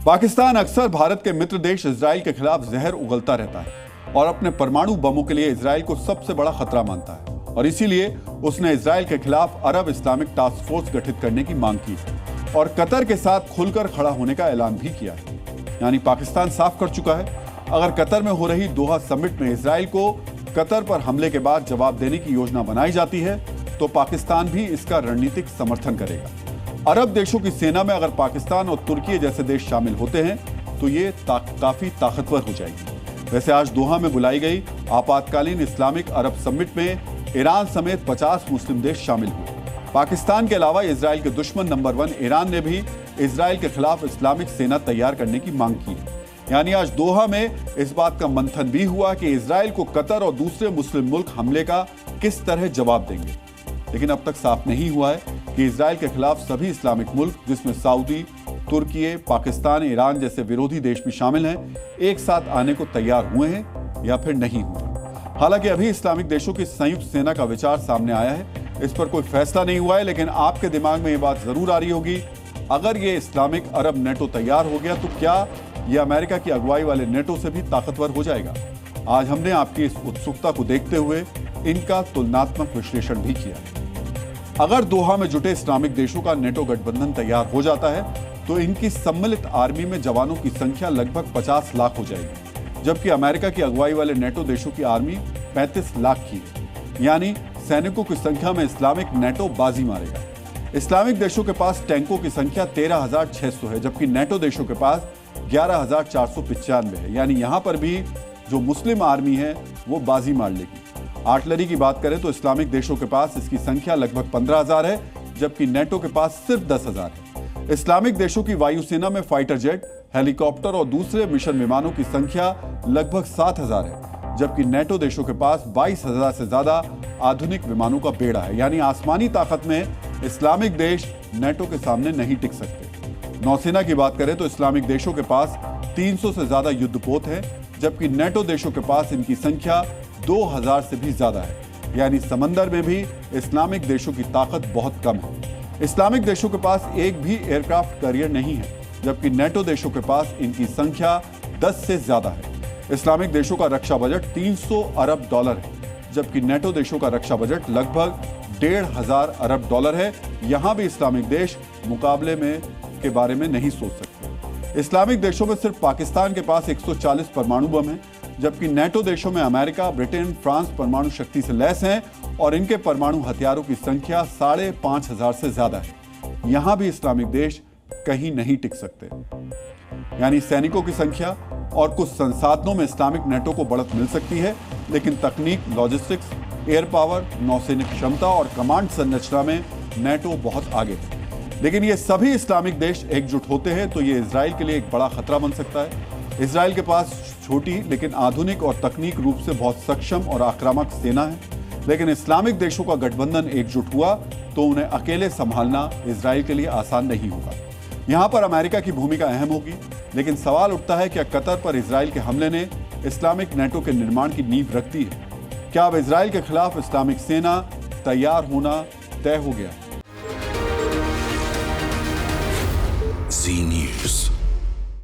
पाकिस्तान अक्सर भारत के मित्र देश इजराइल के खिलाफ जहर उगलता रहता है और अपने परमाणु बमों के लिए इजराइल को सबसे बड़ा खतरा मानता है और इसीलिए उसने इजराइल के खिलाफ अरब इस्लामिक टास्क फोर्स गठित करने की मांग की है और कतर के साथ खुलकर खड़ा होने का ऐलान भी किया है। यानी पाकिस्तान साफ कर चुका है, अगर कतर में हो रही दोहा समिट में इजराइल को कतर पर हमले के बाद जवाब देने की योजना बनाई जाती है तो पाकिस्तान भी इसका रणनीतिक समर्थन करेगा। अरब देशों की सेना में अगर पाकिस्तान और तुर्की जैसे देश शामिल होते हैं तो ये काफी ताकतवर हो जाएगी। वैसे आज दोहा में बुलाई गई आपातकालीन इस्लामिक अरब समिट में ईरान समेत 50 मुस्लिम देश शामिल हुए। पाकिस्तान के अलावा इजराइल के दुश्मन नंबर 1 ईरान ने भी इजराइल के खिलाफ इस्लामिक सेना तैयार करने की मांग की। यानी आज दोहा में इस बात का मंथन भी हुआ कि इजराइल को कतर और दूसरे मुस्लिम मुल्क हमले का किस तरह जवाब देंगे। लेकिन अब तक साफ नहीं हुआ है कि इजराइल के खिलाफ सभी इस्लामिक मुल्क, जिसमें सऊदी, तुर्की, पाकिस्तान, ईरान जैसे विरोधी देश भी शामिल हैं, एक साथ आने को तैयार हुए हैं या फिर नहीं हुए। हालांकि अभी इस्लामिक देशों की संयुक्त सेना का विचार सामने आया है, इस पर कोई फैसला नहीं हुआ है, लेकिन आपके दिमाग में ये बात जरूर आ रही होगी, अगर ये इस्लामिक अरब नेटो तैयार हो गया तो क्या ये अमेरिका की अगुवाई वाले नेटो से भी ताकतवर हो जाएगा? आज हमने आपकी इस उत्सुकता को देखते हुए इनका तुलनात्मक विश्लेषण भी किया। अगर दोहा में जुटे इस्लामिक देशों का नेटो गठबंधन तैयार हो जाता है तो इनकी सम्मिलित आर्मी में जवानों की संख्या लगभग 50 लाख हो जाएगी, जबकि अमेरिका की अगुवाई वाले नेटो देशों की आर्मी 35 लाख की है। यानी सैनिकों की संख्या में इस्लामिक नेटो बाजी मारेगा। इस्लामिक देशों के पास टैंकों की संख्या 13,600 है, जबकि नेटो देशों के पास 11,495 है। यानी यहां पर भी जो मुस्लिम आर्मी है वो बाजी मार लेगी। आर्टिलरी की बात करें तो इस्लामिक देशों के पास इसकी संख्या लगभग 15,000 है, जबकि नेटो के पास सिर्फ 10,000 है। इस्लामिक देशों की वायुसेना में फाइटर जेट, हेलीकॉप्टर और दूसरे मिशन विमानों की संख्या लगभग 7,000 है, जबकि नेटो देशों के पास 22,000 से ज्यादा आधुनिक विमानों का बेड़ा है। यानी आसमानी ताकत में इस्लामिक देश नेटो के सामने नहीं टिक सकते। नौसेना की बात करें तो इस्लामिक देशों के पास 300 से ज्यादा युद्धपोत हैं, जबकि नेटो देशों के पास इनकी संख्या 2,000 से भी ज्यादा है। यानी समंदर में भी इस्लामिक देशों की ताकत बहुत कम है। इस्लामिक देशों के पास एक भी एयरक्राफ्ट कैरियर नहीं है, जबकि नेटो देशों के पास इनकी संख्या 10 से ज्यादा है। इस्लामिक देशों का रक्षा बजट 300 अरब डॉलर है, जबकि नेटो देशों का रक्षा बजट लगभग 1,500 अरब डॉलर है। यहां भी इस्लामिक देश मुकाबले में के बारे में नहीं सोच सकते। इस्लामिक देशों में सिर्फ पाकिस्तान के पास 140 परमाणु बम हैं, जबकि नेटो देशों में अमेरिका, ब्रिटेन, फ्रांस परमाणु शक्ति से लैस हैं और इनके परमाणु हथियारों की संख्या 5,500 से ज्यादा है। यहां भी इस्लामिक देश कहीं नहीं टिक सकते। यानी सैनिकों की संख्या और कुछ संसाधनों में इस्लामिक नेटो को बढ़त मिल सकती है, लेकिन तकनीक, लॉजिस्टिक्स, एयर पावर, नौसैनिक क्षमता और कमांड संरचना में नेटो बहुत आगे है। लेकिन ये सभी इस्लामिक देश एकजुट होते हैं तो ये इजराइल के लिए एक बड़ा खतरा बन सकता है। इजराइल के पास छोटी लेकिन आधुनिक और तकनीक रूप से बहुत सक्षम और आक्रामक सेना है, लेकिन इस्लामिक देशों का गठबंधन एकजुट हुआ तो उन्हें अकेले संभालना इजराइल के लिए आसान नहीं होगा। यहां पर अमेरिका की भूमिका अहम होगी, लेकिन सवाल उठता है क्या कतर पर इजराइल के हमले ने इस्लामिक नेटो के निर्माण की नींव रख दी है? क्या अब इजराइल के खिलाफ इस्लामिक सेना तैयार होना तय हो गया?